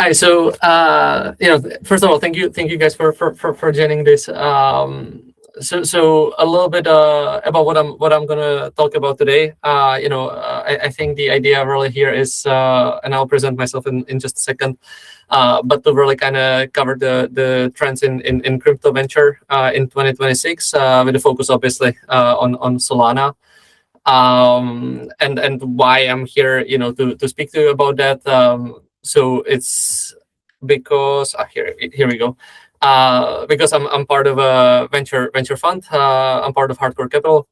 Hi. So, first of all, thank you guys for joining this. So a little bit about what I'm gonna talk about today. I think the idea really here is, and I'll present myself in just a second, but to really kind of cover the trends in crypto venture in 2026, with the focus obviously on Solana. And why I'm here, to speak to you about that. So it's because here we go. Because I'm part of a venture fund. I'm part of Hardcore Capital.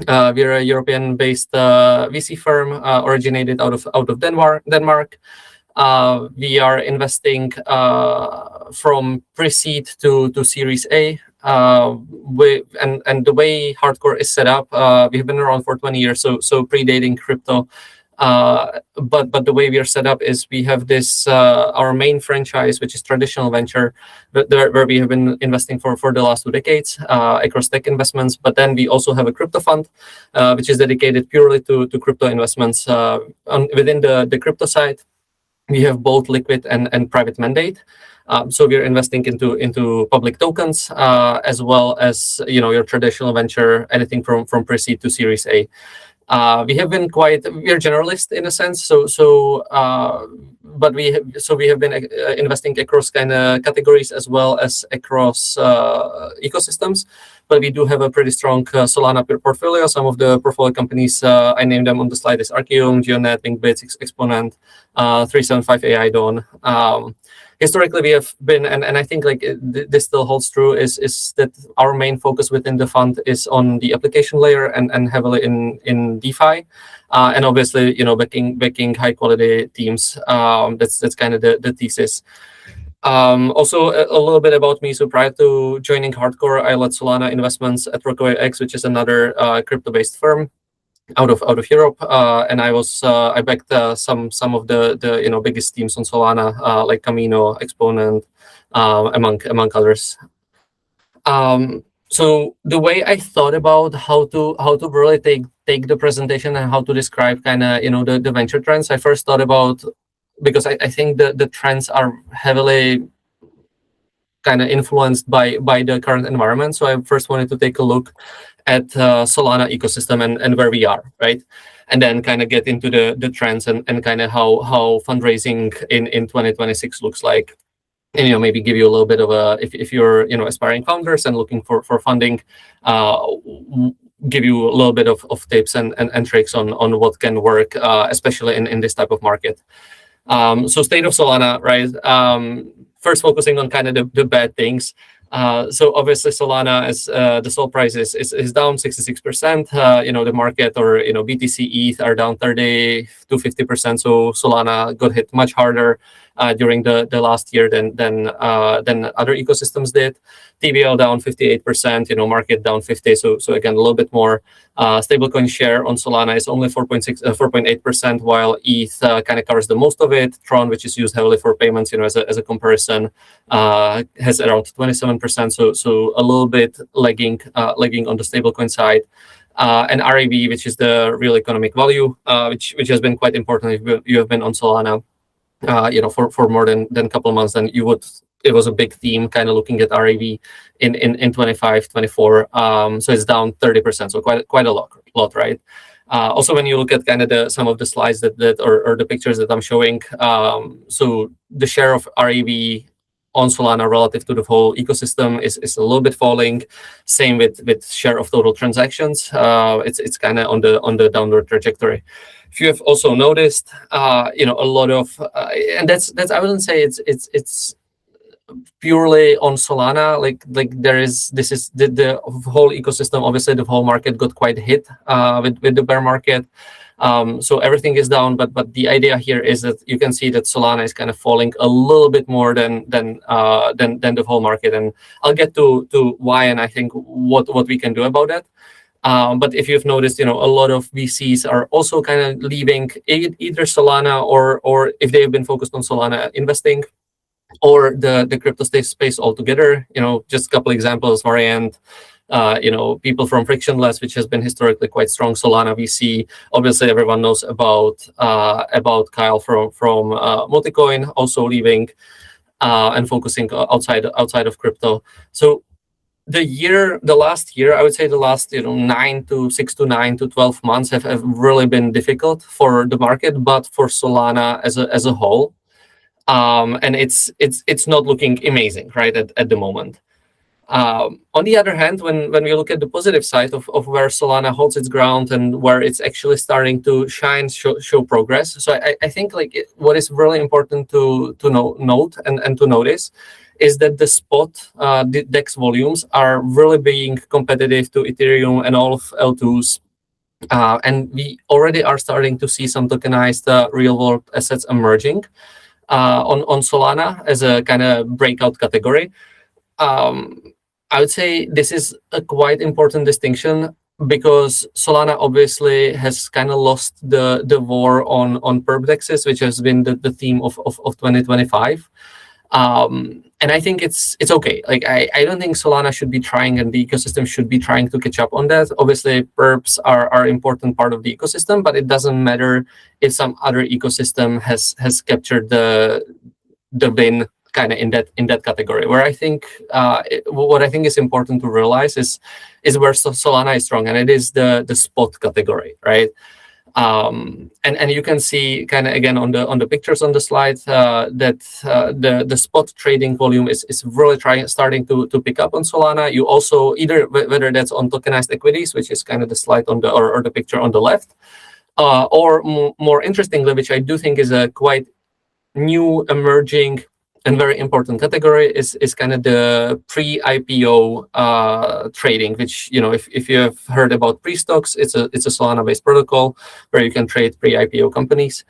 We're a European-based VC firm originated out of Denmark. We are investing from pre-seed to Series A. And the way Hardcore is set up, we've been around for 20 years, so predating crypto. But the way we are set up is we have this our main franchise, which is traditional venture, where we have been investing for the last 2 decades across tech investments. But then we also have a crypto fund, which is dedicated purely to crypto investments. Within the crypto side, we have both liquid and private mandate. So we're investing into public tokens, as well as your traditional venture, anything from pre-seed to Series A. We're generalist in a sense. But we have been investing across kind of categories as well as across ecosystems. But we do have a pretty strong Solana portfolio. Some of the portfolio companies, I named them on the slide, is Archeum, Geonet, Linkbits, Exponent, 375 AI Dawn. Historically, we have been, and I think this still holds true, is that our main focus within the fund is on the application layer and heavily in DeFi, and obviously backing high quality teams. That's kind of the thesis. Also a little bit about me. So prior to joining Hardcore, I led Solana investments at RWA X, which is another crypto based firm out of Europe, and I backed some of the biggest teams on Solana, like Camino, Exponent, among others. So the way I thought about how to really take the presentation and how to describe kind of the venture trends, I first thought about, because I think the trends are heavily kind of influenced by the current environment. So I first wanted to take a look at Solana ecosystem and where we are, right? And then kind of get into the trends and kind of how fundraising in 2026 looks like. And maybe give you a little bit of a, if you're aspiring founders and looking for funding, give you a little bit of tips and tricks on what can work, especially in this type of market. So state of Solana, right? First focusing on kind of the bad things. So obviously Solana, as the SOL price is down 66%. The market, or BTC ETH are down 30 to 50%. So Solana got hit much harder during the last year than other ecosystems did. TVL down 58%. Market down 50. So again, a little bit more. Stablecoin share on Solana is only 4.8%, while ETH kind of covers the most of it. Tron, which is used heavily for payments, as a comparison, has around 27%. So a little bit lagging on the stablecoin side. And RAV, which is the real economic value, which has been quite important if you have been on Solana, for more than a couple of months, then you would. It was a big theme, kind of looking at RAV in 25, 24. So it's down 30%, so quite a lot, right? Also, when you look at kind of some of the slides or the pictures that I'm showing, so the share of RAV on Solana relative to the whole ecosystem is a little bit falling. Same with share of total transactions. It's kind of on the downward trajectory. If you have also noticed, a lot of, and that's I wouldn't say it's purely on Solana. Like this is the whole ecosystem. Obviously, the whole market got quite hit with the bear market. So everything is down, but the idea here is that you can see that Solana is kind of falling a little bit more than the whole market, and I'll get to why, and I think what we can do about that. But if you've noticed, a lot of VCs are also kind of leaving either Solana or if they've been focused on Solana investing, or the crypto space altogether. Just a couple examples: Variant, people from Frictionless, which has been historically quite strong. Solana VC, obviously everyone knows about Kyle from Multicoin, also leaving and focusing outside of crypto. So the last year, I would say the last 6 to 9 to 12 months have really been difficult for the market, but for Solana as a whole, and it's not looking amazing right at the moment. On the other hand, when we look at the positive side of where Solana holds its ground and where it's actually starting to show progress. So I think what is really important to note and to notice is that the spot DEX volumes are really being competitive to Ethereum and all of L2s. And we already are starting to see some tokenized real world assets emerging on Solana as a kind of breakout category. I would say this is a quite important distinction because Solana obviously has kind of lost the war on perp dexes, which has been the theme of 2025. And I think it's okay. I don't think Solana should be trying, and the ecosystem should be trying to catch up on that. Obviously, perps are important part of the ecosystem, but it doesn't matter if some other ecosystem has captured the win kind of in that category. Where I think what I think is important to realize is where Solana is strong, and it is the spot category, right? And you can see kind of again on the pictures on the slide that the spot trading volume is really starting to pick up on Solana. You also either whether that's on tokenized equities, which is kind of the slide on the or the picture on the left, or more interestingly, which I do think is a quite new emerging and very important category is kind of the pre-IPO trading, which if you have heard about pre-stocks, it's a Solana-based protocol where you can trade pre-IPO companies,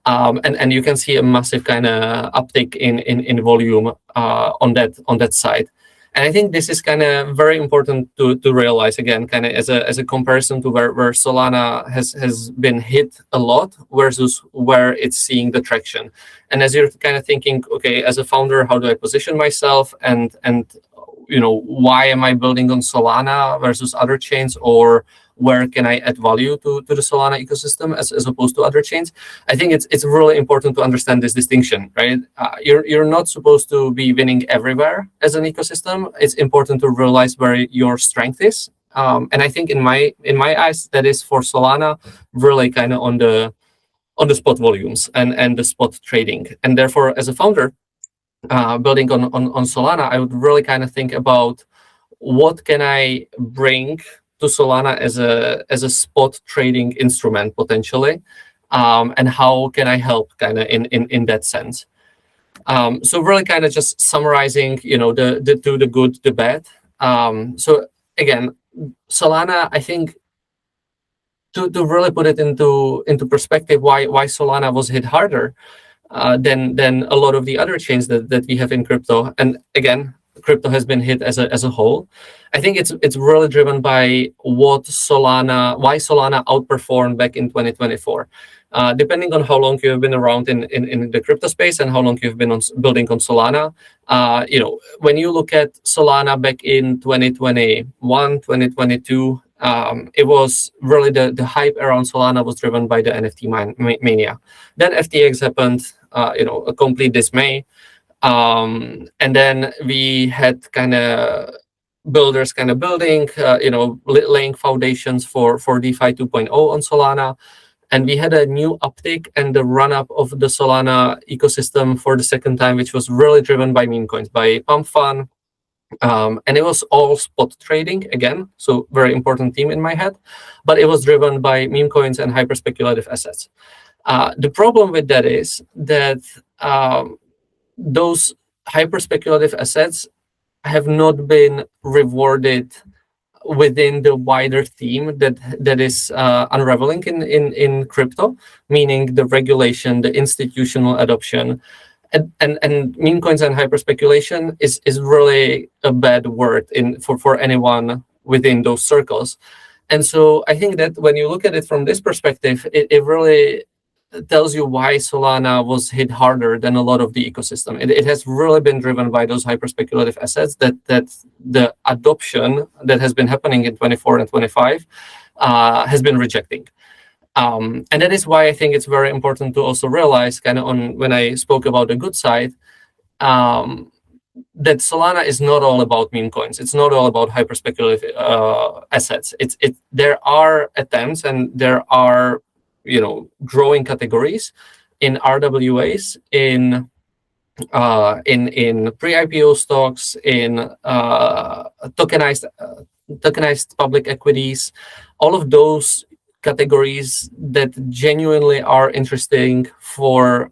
and you can see a massive kind of uptick in volume on that side. And I think this is kind of very important to realize again, kind of as a comparison to where Solana has been hit a lot versus where it's seeing the traction. And as you're kind of thinking, okay, as a founder, how do I position myself, and why am I building on Solana versus other chains, or where can I add value to the Solana ecosystem as opposed to other chains? I think it's really important to understand this distinction, right? You're not supposed to be winning everywhere as an ecosystem. It's important to realize where your strength is. And I think in my eyes, that is for Solana really kind of on the spot volumes and the spot trading. And therefore, as a founder, building on Solana, I would really kind of think about what can I bring to Solana as a spot trading instrument potentially, and how can I help kind of in that sense. So really kind of just summarizing, the good, the bad. So again, Solana, I think to really put it into perspective, why Solana was hit harder than a lot of the other chains that we have in crypto. And again, crypto has been hit as a whole. I think it's really driven by why Solana outperformed back in 2024. Depending on how long you have been around in the crypto space and how long you've been building on Solana, when you look at Solana back in 2021, 2022, it was really the hype around Solana was driven by the NFT mania. Then FTX happened, a complete dismay. And then we had kind of builders kind of building, laying foundations for DeFi 2.0 on Solana. And we had a new uptick and the run-up of the Solana ecosystem for the second time, which was really driven by meme coins, by Pump Fun. And it was all spot trading again, so very important theme in my head. But it was driven by meme coins and hyper-speculative assets. The problem with that is that those hyper-speculative assets have not been rewarded within the wider theme that is unraveling in crypto, meaning the regulation, the institutional adoption, and meme coins and hyper speculation is really a bad word for anyone within those circles. And so I think that when you look at it from this perspective, it really tells you why Solana was hit harder than a lot of the ecosystem. It has really been driven by those hyper speculative assets that the adoption that has been happening in 24 and 25 has been rejecting. And that is why I think it's very important to also realize, kind of on when I spoke about the good side, that Solana is not all about meme coins. It's not all about hyper speculative assets. There are attempts and there are growing categories in RWAs, in pre-IPO stocks, in tokenized public equities, all of those categories that genuinely are interesting for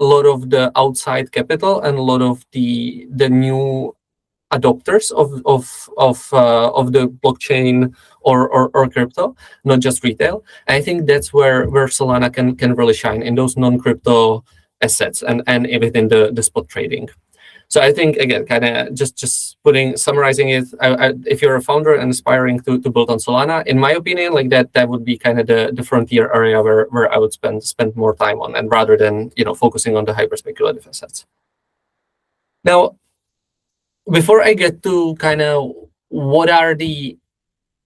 a lot of the outside capital and a lot of the new adopters of the blockchain or crypto, not just retail. And I think that's where Solana can really shine, in those non-crypto assets and within the spot trading. So I think, again, kind of just summarizing it, if you're a founder and aspiring to build on Solana, in my opinion, like that would be kind of the frontier area where I would spend more time on, and rather than focusing on the hyper speculative assets. Now, before I get to kind of what are the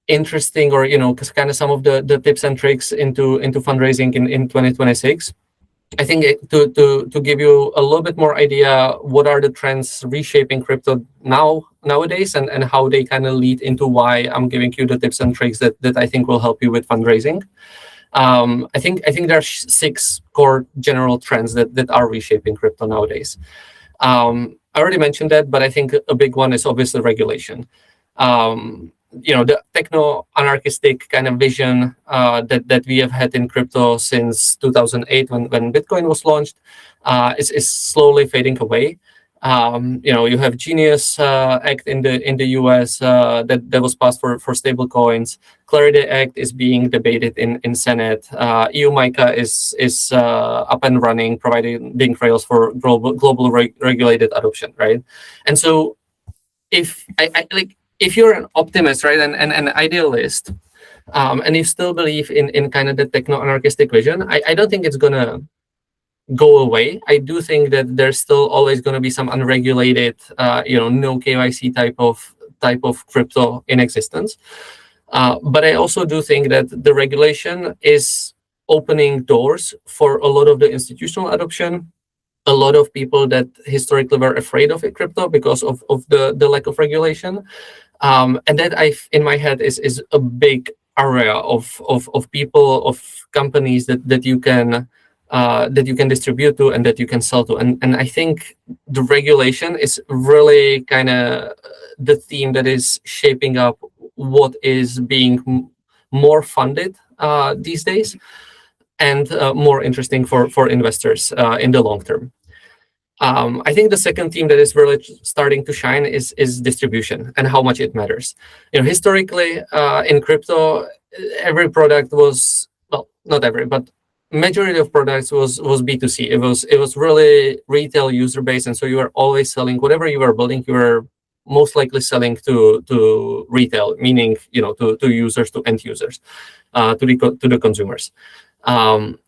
interesting or kind of some of the tips and tricks into fundraising in 2026, I think to give you a little bit more idea what are the trends reshaping crypto nowadays, and how they kind of lead into why I'm giving you the tips and tricks that I think will help you with fundraising. I think there are 6 core general trends that are reshaping crypto nowadays. I already mentioned that, but I think a big one is obviously regulation. The techno-anarchistic kind of vision that we have had in crypto since 2008 when Bitcoin was launched is slowly fading away. You have Genius Act in the US that was passed for stable coins. Clarity Act is being debated in Senate. EU MiCA is up and running, providing rails for global regulated adoption, right? And so if you're an optimist, right, and an idealist, and you still believe in kind of the techno-anarchistic vision, I don't think it's gonna go away. I do think that there's still always going to be some unregulated, no KYC type of crypto in existence. But I also do think that the regulation is opening doors for a lot of the institutional adoption. A lot of people that historically were afraid of crypto because of the lack of regulation. And that in my head is a big area of people, of companies that you can distribute to and that you can sell to. And I think the regulation is really kind of the theme that is shaping up what is being more funded these days, and more interesting for investors in the long term. I think the second theme that is really starting to shine is distribution and how much it matters. Historically in crypto, every product was, well, not every, but majority of products was B2C. It was really retail user base, and so you were always selling whatever you were building. You were most likely selling to retail, meaning to users, to end users, to the consumers. The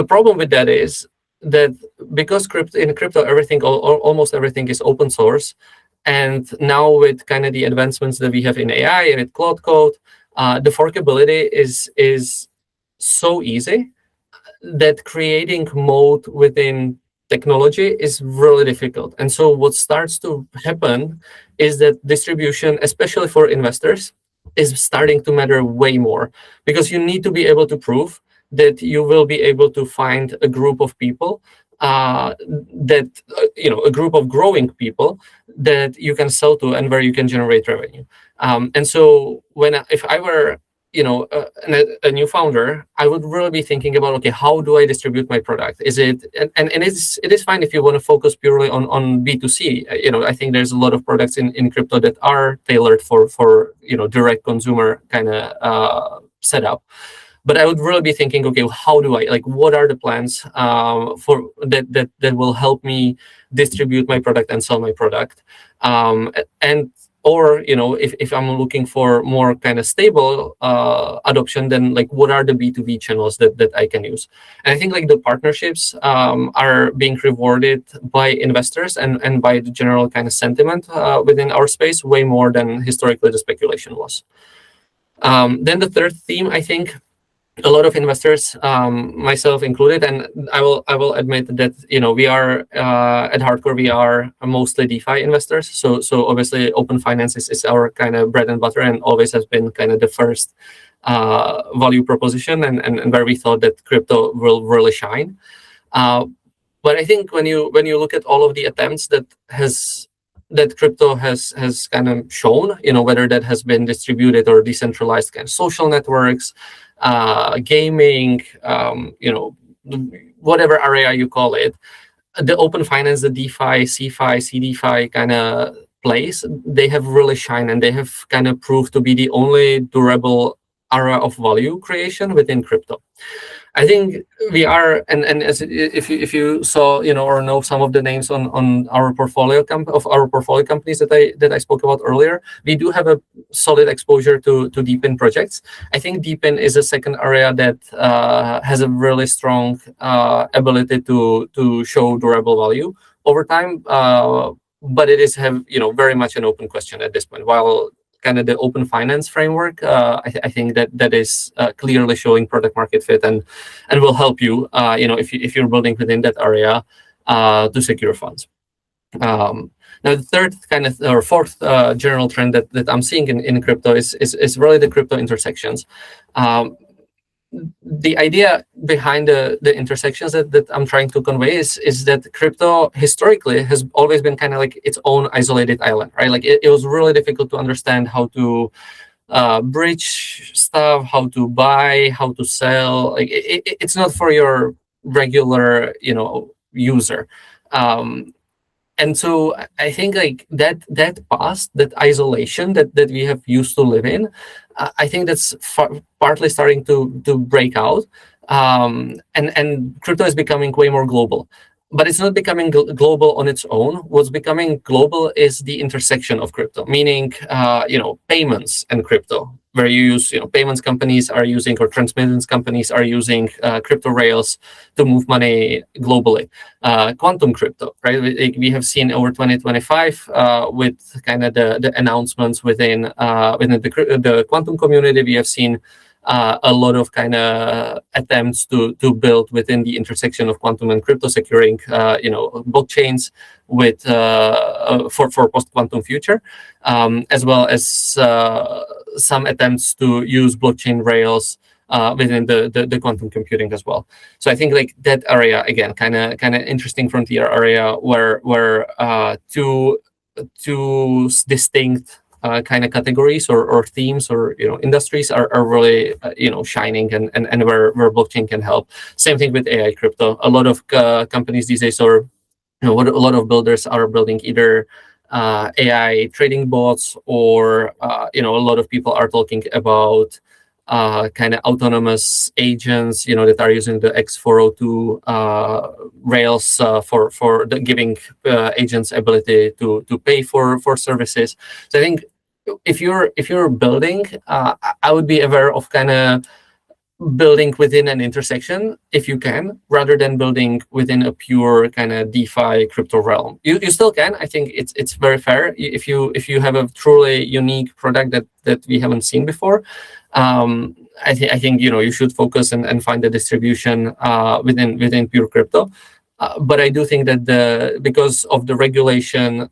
problem with that is that because in crypto everything, almost everything is open source, and now with kind of the advancements that we have in AI and with Cloud Code, the forkability is so easy that creating moat within technology is really difficult. And so what starts to happen is that distribution, especially for investors, is starting to matter way more, because you need to be able to prove that you will be able to find a group of people a group of growing people that you can sell to and where you can generate revenue. And so if I were a new founder, I would really be thinking about, okay, how do I distribute my product? Is it and it is fine if you want to focus purely on B2C. I think there's a lot of products in crypto that are tailored for direct consumer kind of setup. But I would really be thinking, okay, how do what are the plans for that will help me distribute my product and sell my product? And or if I'm looking for more kind of stable adoption, then like what are the B2B channels that I can use? And I think like the partnerships are being rewarded by investors and by the general kind of sentiment within our space way more than historically the speculation was. Then the third theme, I think, a lot of investors, myself included, and I will admit that we are at Hardcore, we are mostly DeFi investors. So obviously open finance is our kind of bread and butter, and always has been kind of the first value proposition, and where we thought that crypto will really shine. But I think when you look at all of the attempts that crypto has kind of shown, whether that has been distributed or decentralized kind of social networks, gaming, whatever area you call it, the open finance, the DeFi, CeFi, CDeFi kind of place, they have really shined, and they have kind of proved to be the only durable area of value creation within crypto. I think we are, and as if you saw, or know some of the names on our portfolio companies that I spoke about earlier, we do have a solid exposure to DePIN projects. I think DePIN is a second area that has a really strong ability to show durable value over time, but it is very much an open question at this point. While kind of the open finance framework, I think that is clearly showing product market fit and will help you, if you're building within that area to secure funds. Now the third kind of or fourth general trend that I'm seeing in crypto is really the crypto intersections. The idea behind the intersections that I'm trying to convey is that crypto historically has always been kind of like its own isolated island, right? Like it was really difficult to understand how to bridge stuff, how to buy, how to sell. Like it's not for your regular user. And so I think like that past, that isolation that we have used to live in, I think that's partly starting to break out, and crypto is becoming way more global. But it's not becoming global on its own. What's becoming global is the intersection of crypto, meaning payments and crypto, where you use payments companies are using, or transmittance companies are using crypto rails to move money globally. Quantum crypto, right? We have seen over 2025 with kind of the announcements within the quantum community. We have seen a lot of kind of attempts to build within the intersection of quantum and crypto, securing blockchains with for post-quantum future, as well as some attempts to use blockchain rails within the quantum computing as well. So I think like that area, again, kind of interesting frontier area where two distinct kind of categories or themes or industries are really shining, and where blockchain can help. Same thing with AI crypto. A lot of companies these days, or what a lot of builders are building, either AI trading bots, or a lot of people are talking about kind of autonomous agents, that are using the X402 rails for giving agents ability to pay for services. So I think if you're building, I would be aware of kind of building within an intersection if you can, rather than building within a pure kind of DeFi crypto realm. You still can. I think it's very fair if you have a truly unique product that we haven't seen before. I think you should focus and find the distribution within pure crypto. But I do think that because of the regulation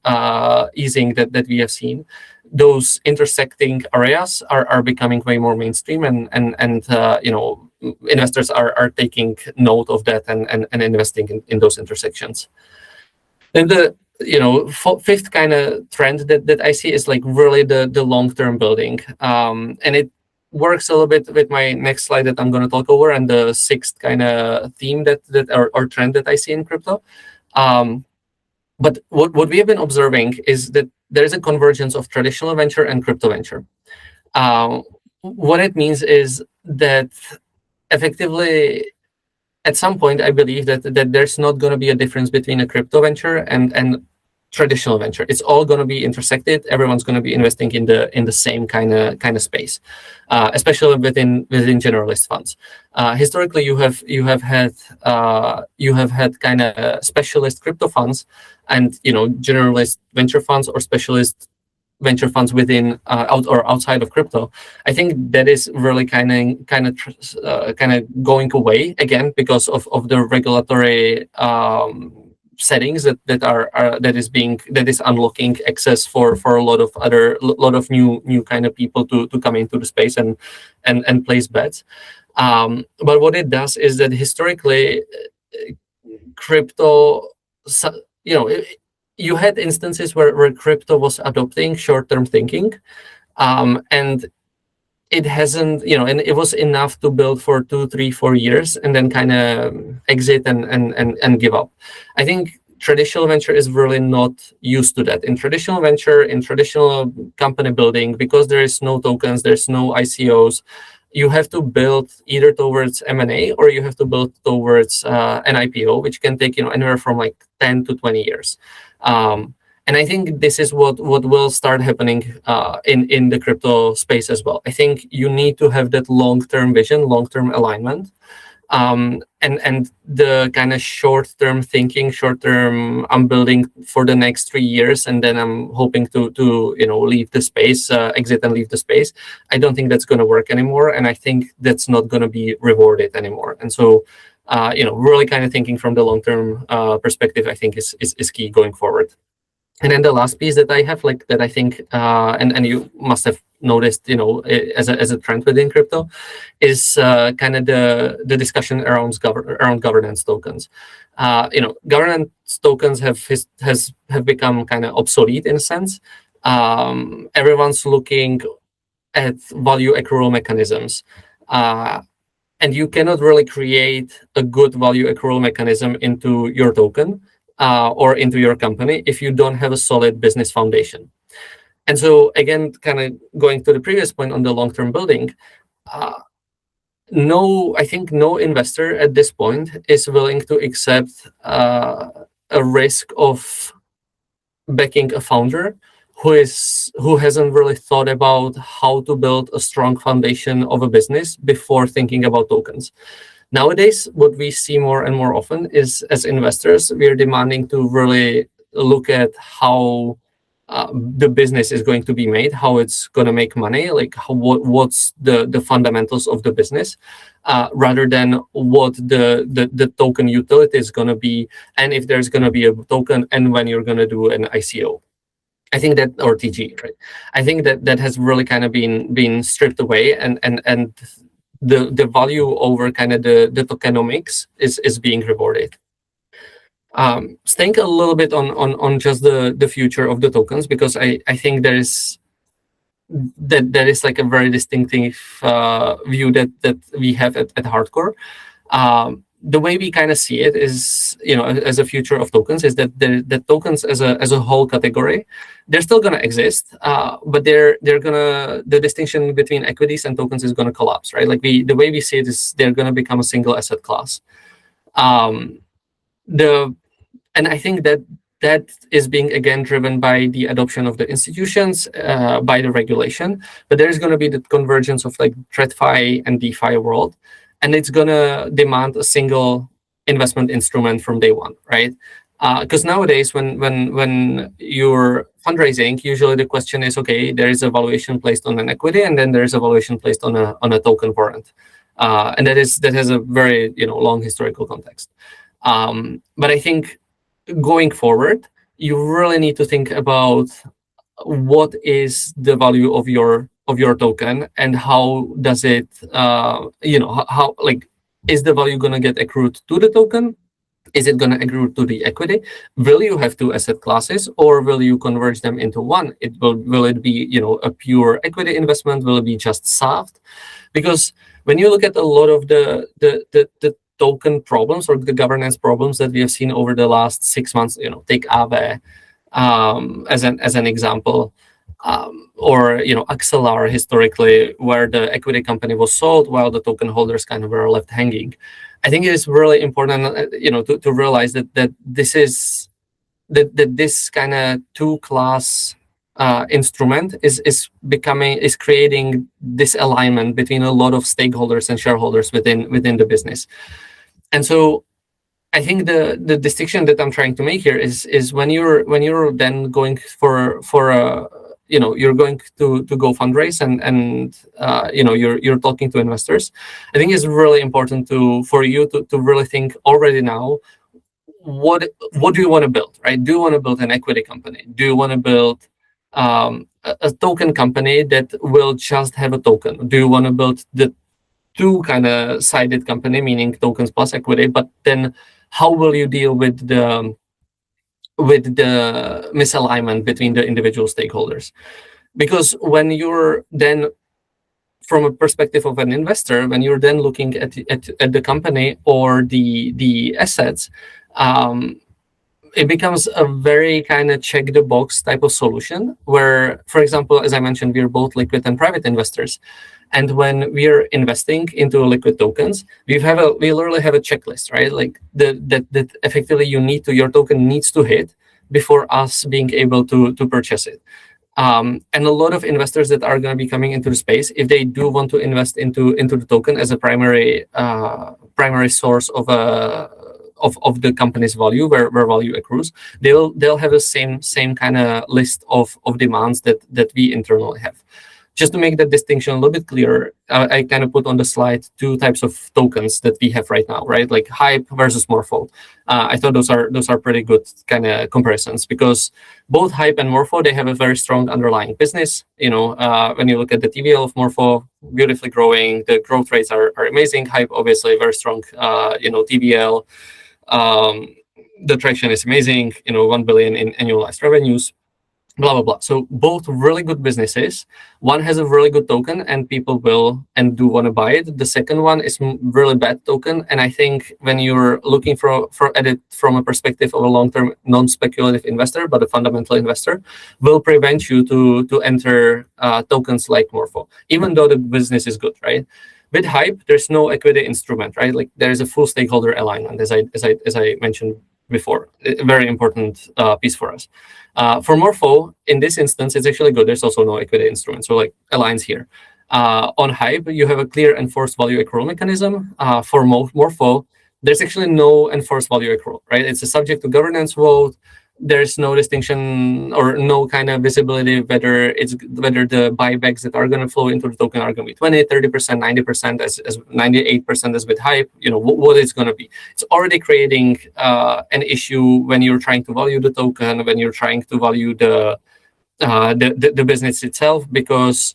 easing that we have seen, those intersecting areas are becoming way more mainstream, and investors are taking note of that and investing in those intersections. Then the fifth kind of trend that I see is like really the long-term building, and it works a little bit with my next slide that I'm going to talk over, and the sixth kind of theme or trend that I see in crypto. But what we have been observing is that there is a convergence of traditional venture and crypto venture. What it means is that effectively, at some point, I believe that there's not going to be a difference between a crypto venture and traditional venture. It's all going to be intersected. Everyone's going to be investing in the same kind of space, especially within generalist funds. Historically, you have had kind of specialist crypto funds, and generalist venture funds or specialist venture funds within outside of crypto. I think that is really kind of going away again because of the regulatory settings that is unlocking access for a lot of new kind of people to come into the space and place bets. But what it does is that historically, crypto, you had instances where crypto was adopting short-term thinking, and it hasn't, and it was enough to build for 2, 3, 4 years and then kind of exit and give up. I think traditional venture is really not used to that. In traditional venture, in traditional company building, because there is no tokens, there's no ICOs, you have to build either towards M&A or you have to build towards an IPO, which can take anywhere from like 10 to 20 years. And I think this is what will start happening in the crypto space as well. I think you need to have that long-term vision, long-term alignment, and the kind of short-term thinking, short-term, I'm building for the next 3 years, and then I'm hoping to leave the space, exit and leave the space. I don't think that's going to work anymore, and I think that's not going to be rewarded anymore. And so, really kind of thinking from the long-term perspective, I think is key going forward. And then the last piece that I have, like that I think, and you must have noticed, as a trend within crypto, is kind of the discussion around governance tokens. Governance tokens have become kind of obsolete in a sense. Everyone's looking at value accrual mechanisms. And you cannot really create a good value accrual mechanism into your token or into your company if you don't have a solid business foundation. And so again, kind of going to the previous point on the long-term building, I think no investor at this point is willing to accept a risk of backing a founder who hasn't really thought about how to build a strong foundation of a business before thinking about tokens. Nowadays, what we see more and more often is, as investors, we're demanding to really look at how the business is going to be made, how it's going to make money, like what's the fundamentals of the business, rather than what the token utility is going to be, and if there's going to be a token, and when you're going to do an ICO. I think that, or TG, right? I think that has really kind of been stripped away, and the value over kind of the tokenomics is being rewarded. Staying a little bit on just the future of the tokens, because I think there is like a very distinctive view that we have at Hardcore. The way we kind of see it is, as a future of tokens, is that the tokens as a whole category, they're still going to exist, but the distinction between equities and tokens is going to collapse, right? Like the way we see it is they're going to become a single asset class. And I think that is being again driven by the adoption of the institutions, by the regulation, but there's going to be the convergence of like TradFi and DeFi world. And it's going to demand a single investment instrument from day one, right? Because nowadays, when you're fundraising, usually the question is, okay, there is a valuation placed on an equity, and then there is a valuation placed on a token warrant, and that has a very long historical context. But I think going forward, you really need to think about what is the value of your token, and how does it how like, is the value going to get accrued to the token? Is it going to accrue to the equity? Will you have two asset classes, or will you converge them into one? Will it be a pure equity investment? Will it be just soft? Because when you look at a lot of the token problems or the governance problems that we have seen over the last 6 months, take Aave as an example, or Axelar historically, where the equity company was sold while the token holders kind of were left hanging. I think it is really important, to realize that this is that this kind of two-class instrument is creating this alignment between a lot of stakeholders and shareholders within the business. And so I think the distinction that I'm trying to make here is when you're then going for a, you're going to go fundraise and you're talking to investors. I think it's really important for you to really think already now, what do you want to build, right? Do you want to build an equity company? Do you want to build a token company that will just have a token? Do you want to build the two kind of sided company, meaning tokens plus equity? But then how will you deal with the misalignment between the individual stakeholders? Because when you're then, from a perspective of an investor, when you're then looking at the company or the assets, it becomes a very kind of check the box type of solution where, for example, as I mentioned, we're both liquid and private investors. And when we're investing into liquid tokens, we literally have a checklist, right? Like that effectively your token needs to hit before us being able to purchase it. And a lot of investors that are going to be coming into the space, if they do want to invest into the token as a primary source of the company's value, where value accrues, they'll have the same kind of list of demands that we internally have. Just to make that distinction a little bit clearer, I kind of put on the slide two types of tokens that we have right now, right? Like Hype versus Morpho. I thought those are pretty good kind of comparisons, because both Hype and Morpho, they have a very strong underlying business. When you look at the TVL of Morpho, beautifully growing, the growth rates are amazing. Hype, obviously, very strong. TVL, the traction is amazing. 1 billion in annualized revenues. Blah, blah, blah. So both really good businesses. One has a really good token and people will and do want to buy it. The second one is really bad token. And I think when you're looking at it from a perspective of a long-term non-speculative investor, but a fundamental investor, will prevent you to enter tokens like Morpho, even though the business is good, right? With Hype, there's no equity instrument, right? Like there is a full stakeholder alignment, as I mentioned before. A very important piece for us. For Morpho, in this instance, it's actually good. There's also no equity instrument, so like aligns here. On Hype, you have a clear enforced value accrual mechanism. For Morpho, there's actually no enforced value accrual, right? It's a subject to governance vote. There's no distinction or no kind of visibility whether the buybacks that are going to flow into the token are going to be 20, 30%, 90%, as 98% as with Hype. What it's going to be. It's already creating an issue when you're trying to value the token, when you're trying to value the business itself, because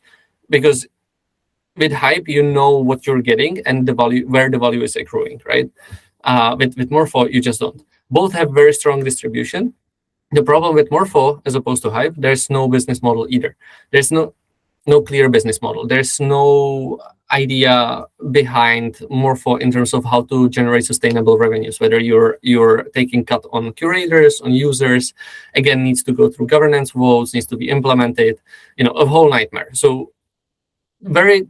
with Hype, you know what you're getting and where the value is accruing, right? With Morpho, you just don't. Both have very strong distribution. The problem with Morpho, as opposed to Hype, there's no business model either. There's no clear business model. There's no idea behind Morpho in terms of how to generate sustainable revenues, whether you're taking cut on curators, on users, again, needs to go through governance votes, needs to be implemented, a whole nightmare. So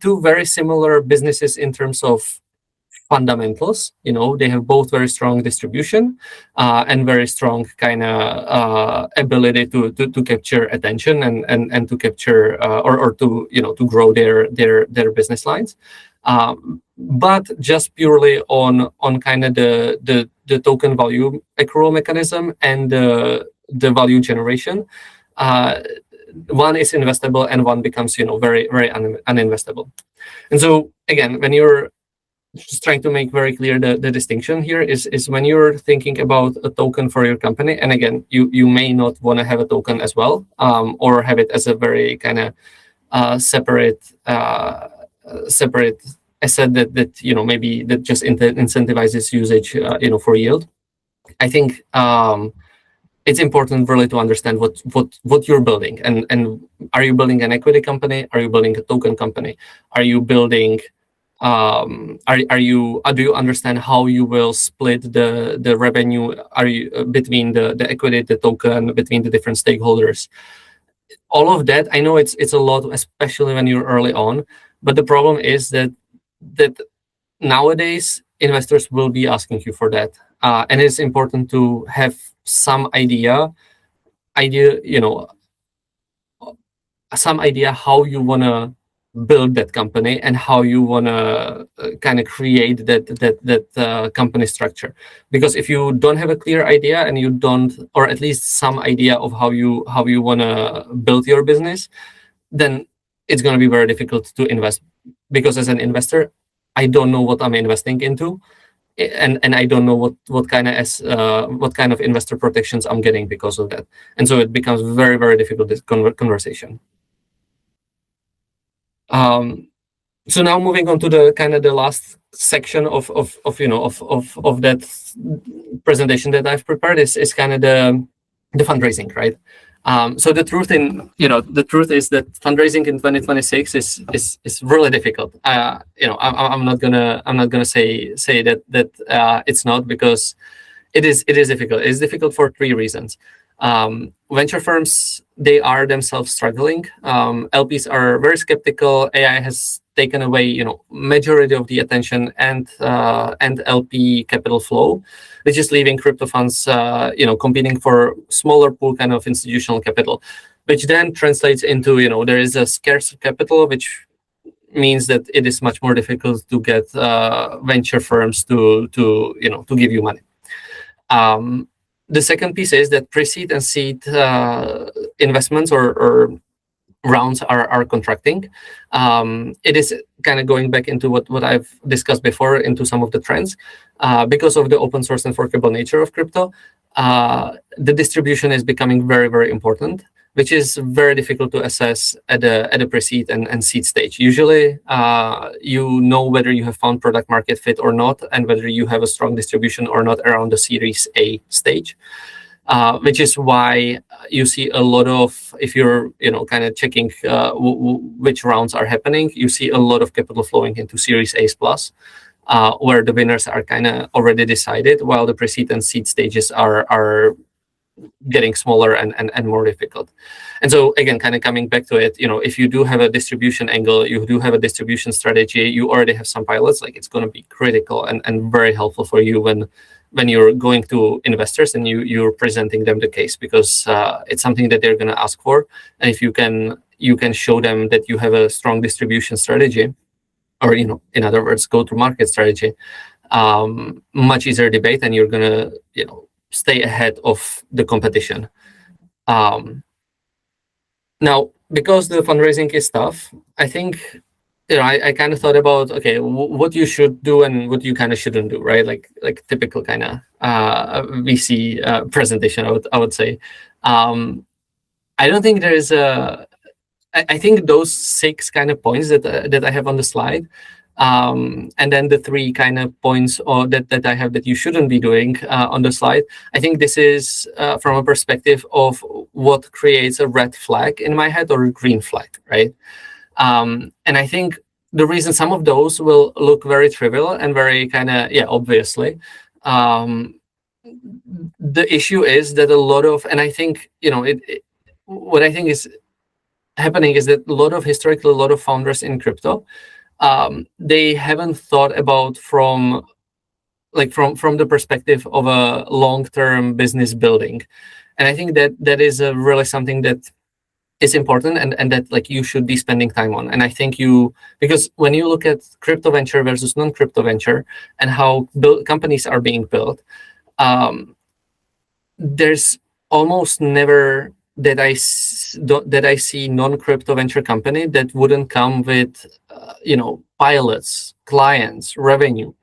two very similar businesses in terms of fundamentals. They have both very strong distribution and very strong kind of ability to capture attention and to capture or to grow their business lines. But just purely on kind of the token value accrual mechanism and the value generation, one is investable and one becomes very very uninvestable. And so again, when you're just trying to make very clear the distinction here is when you're thinking about a token for your company, and again, you may not want to have a token as well, or have it as a very kind of separate asset that maybe that just incentivizes usage for yield. I think it's important really to understand what you're building, and are you building an equity company? Are you building a token company? Are you building do you understand how you will split the revenue? Are you between the equity, the token, between the different stakeholders? All of that, I know it's a lot, especially when you're early on. But the problem is that nowadays investors will be asking you for that, and it's important to have some idea, some idea how you want to build that company and how you want to kind of create that company structure. Because if you don't have a clear idea and you don't, or at least some idea of how you want to build your business, then it's going to be very difficult to invest. Because as an investor, I don't know what I'm investing into, and I don't know what kind of investor protections I'm getting because of that. And so it becomes very, very difficult, this conversation. So now moving on to the kind of the last section of that presentation that I've prepared is kind of the fundraising, right? So the truth is that fundraising in 2026 is really difficult. I'm not gonna say that it's not, because it is difficult. It's difficult for three reasons. Venture firms, they are themselves struggling. LPs are very skeptical. AI has taken away, majority of the attention and LP capital flow, which is leaving crypto funds, competing for smaller pool kind of institutional capital, which then translates into, there is a scarce capital, which means that it is much more difficult to get venture firms to give you money. The second piece is that pre-seed and seed investments or rounds are contracting. It is kind of going back into what I've discussed before, into some of the trends. Because of the open source and forkable nature of crypto, the distribution is becoming very, very important, which is very difficult to assess at a pre-seed and seed stage. Usually, you know whether you have found product market fit or not, and whether you have a strong distribution or not around the Series A stage. Which is why you see a lot of, if you're kind of checking which rounds are happening, you see a lot of capital flowing into Series A plus, where the winners are kind of already decided, while the pre-seed and seed stages are getting smaller and more difficult. And so again, kind of coming back to it, if you do have a distribution angle, you do have a distribution strategy, you already have some pilots, like it's going to be critical and very helpful for you when you're going to investors and you're presenting them the case, because it's something that they're going to ask for. And if you can show them that you have a strong distribution strategy, or in other words, go to market strategy, much easier debate, and you're going to stay ahead of the competition. Now, because the fundraising is tough, I think I kind of thought about, okay, what you should do and what you kind of shouldn't do, right? Like typical kind of VC presentation, I would say. I don't think there is I think those 6 kind of points that I have on the slide, and then the 3 kind of points that I have that you shouldn't be doing on the slide. I think this is from a perspective of what creates a red flag in my head or a green flag, right? And I think the reason some of those will look very trivial and very kind of, obviously, the issue is that a lot of, and I think, what I think is happening is that historically, a lot of founders in crypto, they haven't thought about from the perspective of a long-term business building. And I think that is really something that is important and that you should be spending time on. And I think because when you look at crypto venture versus non-crypto venture and how companies are being built, there's almost never that I see non-crypto venture company that wouldn't come with pilots, clients, revenue,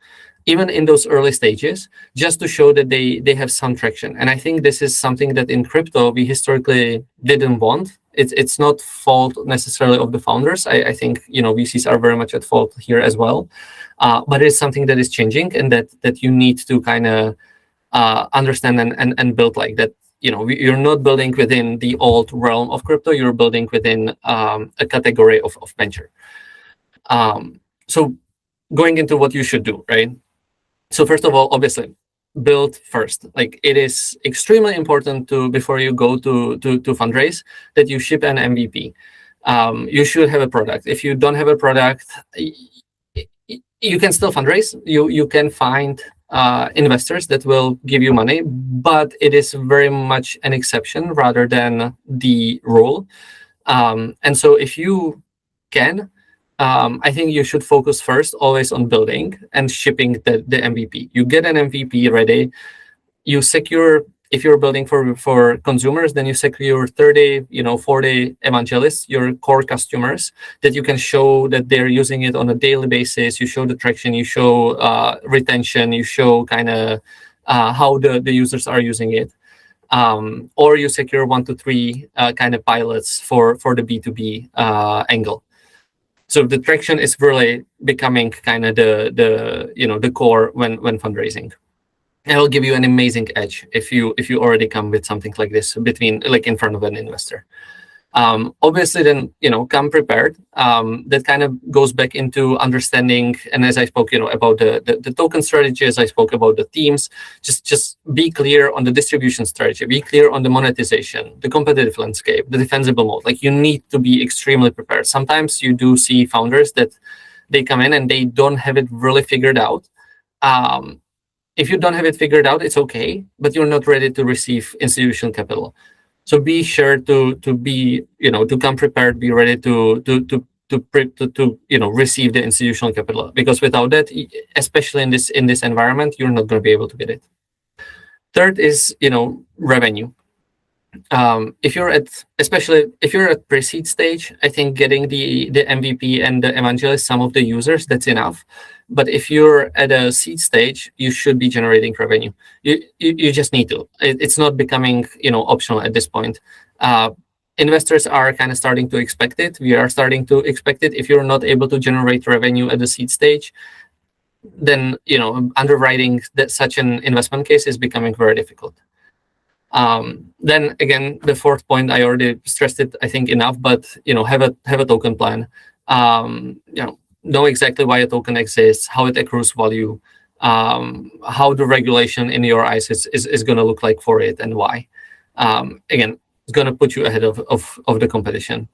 even in those early stages, just to show that they have some traction. And I think this is something that in crypto we historically didn't want. It's not fault necessarily of the founders. I think VCs are very much at fault here as well, but it's something that is changing, and that you need to kind of understand and build like that. You're not building within the old realm of crypto. You're building within a category of venture. So going into what you should do, right? So first of all, obviously, build first. It is extremely important before you go to fundraise, that you ship an MVP. You should have a product. If you don't have a product, you can still fundraise. You can find investors that will give you money, but it is very much an exception rather than the rule. And so if you can, I think you should focus first always on building and shipping the MVP. You get an MVP ready, you secure, if you're building for consumers, then you secure 30, 40 evangelists, your core customers, that you can show that they're using it on a daily basis. You show the traction, you show retention, you show kind of how the users are using it. Or you secure 1 to 3 kind of pilots for the B2B angle. So the traction is really becoming kind of the core when fundraising. And it'll give you an amazing edge if you already come with something like this in front of an investor. Obviously, then come prepared. That kind of goes back into understanding. And as I spoke, about the token strategy, as I spoke about the teams, just be clear on the distribution strategy. Be clear on the monetization, the competitive landscape, the defensible mode. Like, you need to be extremely prepared. Sometimes you do see founders that they come in and they don't have it really figured out. If you don't have it figured out, it's okay, but you're not ready to receive institutional capital. So be sure to be, to come prepared, be ready to receive the institutional capital, because without that, especially in this environment, you're not going to be able to get it. Third is, revenue. Especially if you're at pre-seed stage, I think getting the MVP and the evangelist, some of the users, that's enough. But if you're at a seed stage, you should be generating revenue. You just need to. It's not becoming optional at this point. Investors are kind of starting to expect it. We are starting to expect it. If you're not able to generate revenue at the seed stage, then underwriting such an investment case is becoming very difficult. Then again, the fourth point, I already stressed it, I think, enough, but have a token plan. Know exactly why a token exists, how it accrues value, how the regulation in your eyes is going to look like for it, and why. Again, it's going to put you ahead of the competition.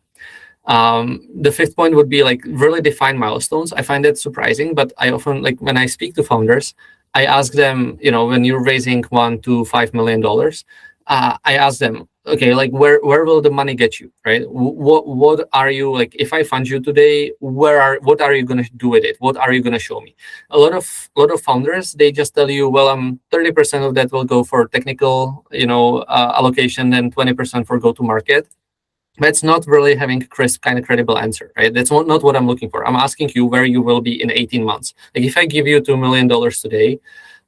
The fifth point would be really define milestones. I find that surprising, but I often, when I speak to founders, I ask them, when you're raising $1 to $5 million, I ask them, okay, where will the money get you, right? What are you, if I fund you today, what are you going to do with it? What are you going to show me? A lot of founders, they just tell you, well, 30% of that will go for technical, allocation, and 20% for go-to-market. That's not really having a crisp, kind of credible answer, right? That's not what I'm looking for. I'm asking you where you will be in 18 months. If I give you $2 million today,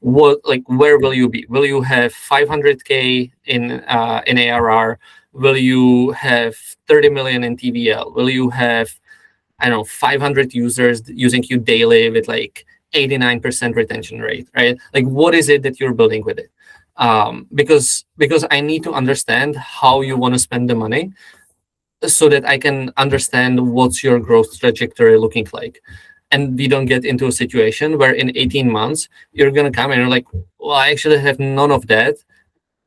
where will you be? Will you have 500K in ARR? Will you have 30 million in TVL? Will you have, 500 users using you daily with 89% retention rate, right? What is it that you're building with it? Because I need to understand how you want to spend the money, so that I can understand what's your growth trajectory looking like. And we don't get into a situation where in 18 months, you're going to come and you're like, well, I actually have none of that.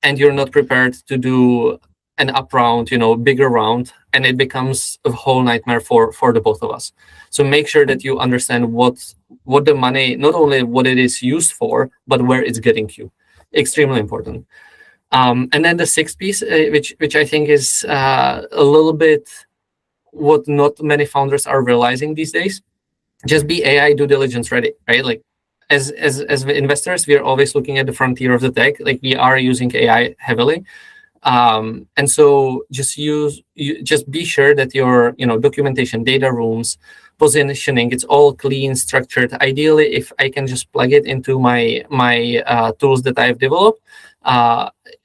And you're not prepared to do an up round, bigger round. And it becomes a whole nightmare for the both of us. So make sure that you understand what the money, not only what it is used for, but where it's getting you. Extremely important. And then the sixth piece, which I think is a little bit what not many founders are realizing these days, just be AI due diligence ready, right? As investors, we are always looking at the frontier of the tech. We are using AI heavily. And so just be sure that your documentation, data rooms, positioning, it's all clean, structured. Ideally, if I can just plug it into my tools that I've developed,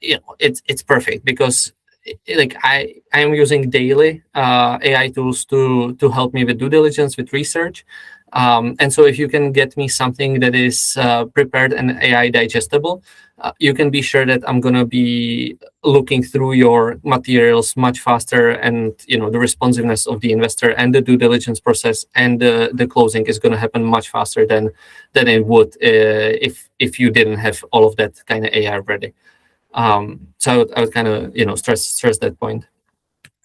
it's perfect, because I am using daily AI tools to help me with due diligence, with research. And so if you can get me something that is prepared and AI digestible, you can be sure that I'm going to be looking through your materials much faster, and the responsiveness of the investor and the due diligence process and the closing is going to happen much faster than it would if you didn't have all of that kind of AI ready. So I would kind of stress that point.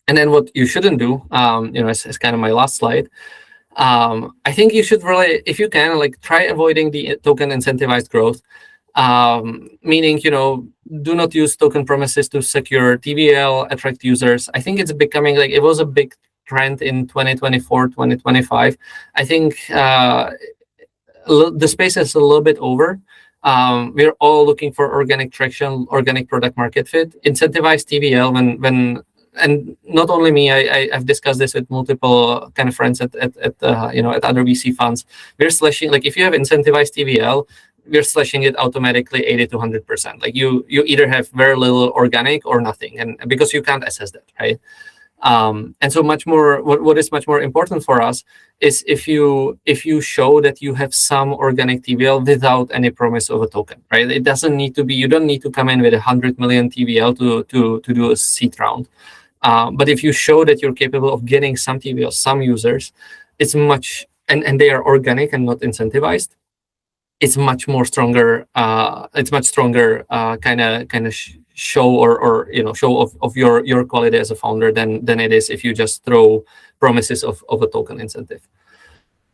And then what you shouldn't do, as kind of my last slide, I think you should really, if you can, like try avoiding the token incentivized growth. Meaning, do not use token promises to secure TVL, attract users. I think it's becoming like, it was a big trend in 2024, 2025. I think the space is a little bit over. We're all looking for organic traction, organic product market fit, incentivized TVL when and not only me, I've discussed this with multiple kind of friends at other VC funds. We're slashing, like, if you have incentivized TVL, we're slashing it automatically 80 to 100%. Like you either have very little organic or nothing, and because you can't assess that, right? And so much more, what is much more important for us is if you show that you have some organic TVL without any promise of a token, right? It doesn't need to be, you don't need to come in with 100 million TVL to do a seed round. But if you show that you're capable of getting some TVL, some users, it's much, and they are organic and not incentivized, it's much more stronger. It's much stronger kind of show or show of your quality as a founder than it is if you just throw promises of a token incentive.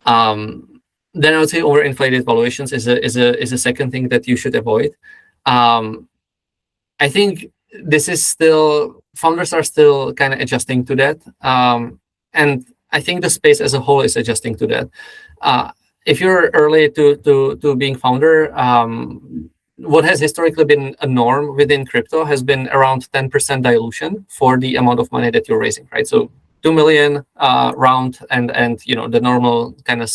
Then I would say overinflated valuations is a second thing that you should avoid. I think this is still, founders are still kind of adjusting to that, and I think the space as a whole is adjusting to that. If you're early to being founder, what has historically been a norm within crypto has been around 10% dilution for the amount of money that you're raising, right? So 2 million round, and the normal kind of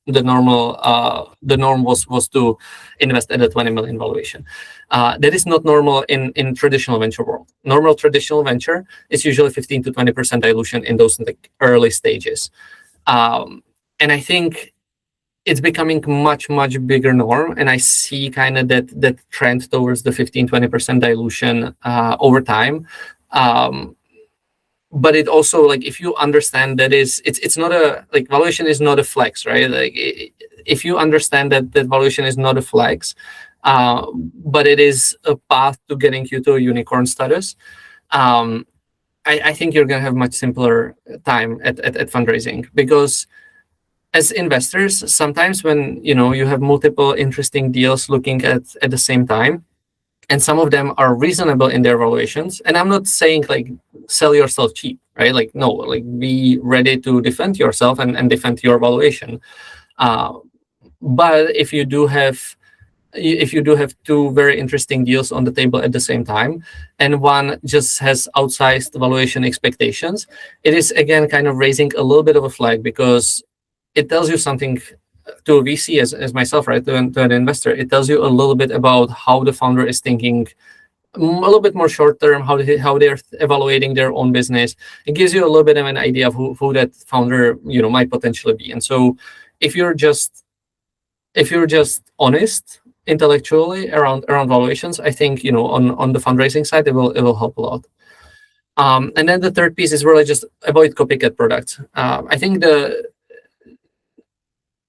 the norm was to invest at a 20 million valuation. That is not normal in traditional venture world. Normal traditional venture is usually 15 to 20% dilution in those like early stages, and I think it's becoming much bigger norm, and I see kind of that trend towards the 15-20% dilution over time. But it also, like, if you understand that it's not a, like, valuation is not a flex, right? Like if you understand that valuation is not a flex, but it is a path to getting you to a unicorn status, I think you're gonna have much simpler time at fundraising, because as investors, sometimes when you have multiple interesting deals looking at the same time, and some of them are reasonable in their valuations, and I'm not saying like sell yourself cheap, right? Like, no, like be ready to defend yourself and defend your valuation. But if you do have two very interesting deals on the table at the same time, and one just has outsized valuation expectations, it is again kind of raising a little bit of a flag, because it tells you something to a VC as myself, right? To an investor, it tells you a little bit about how the founder is thinking, a little bit more short term, how they're evaluating their own business. It gives you a little bit of an idea of who that founder might potentially be. And so if you're just honest intellectually around valuations, I think on the fundraising side it will help a lot. And then the third piece is really just avoid copycat products. I think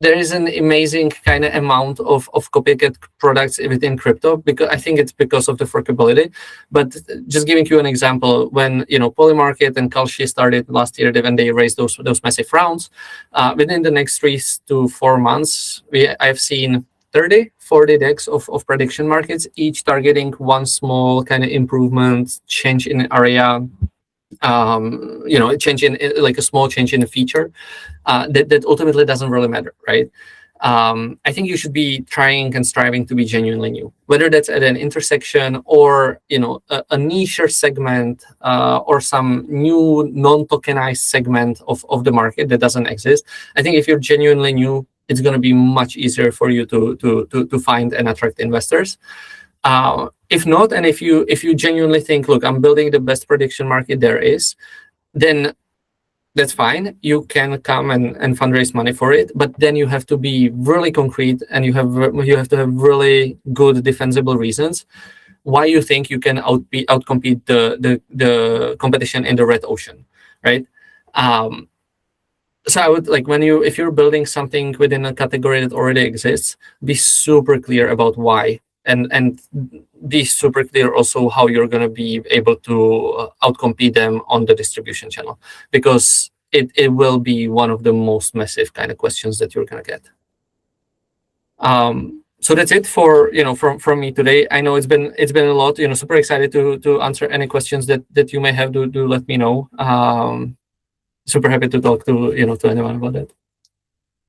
there is an amazing kind of amount of copycat products within crypto, because I think it's because of the forkability. But just giving you an example, when Polymarket and Kalshi started last year, when they raised those massive rounds, within the next 3 to 4 months, I've seen 30-40 decks of prediction markets, each targeting one small kind of improvement, change in area, change in, like a small change in a feature, that ultimately doesn't really matter, right? I think you should be trying and striving to be genuinely new, whether that's at an intersection or a niche segment, or some new non-tokenized segment of the market that doesn't exist. I think if you're genuinely new, it's going to be much easier for you to find and attract investors. If not, and if you genuinely think, look, I'm building the best prediction market there is, then that's fine. You can come and fundraise money for it, but then you have to be really concrete, and you have to have really good defensible reasons why you think you can outcompete the competition in the red ocean, right? So I would like, if you're building something within a category that already exists, be super clear about why, and be super clear also how you're going to be able to outcompete them on the distribution channel, because it will be one of the most massive kind of questions that you're gonna get. So that's it for from me today. I know it's been a lot. Super excited to answer any questions that you may have. Do let me know. Super happy to talk to to anyone about that.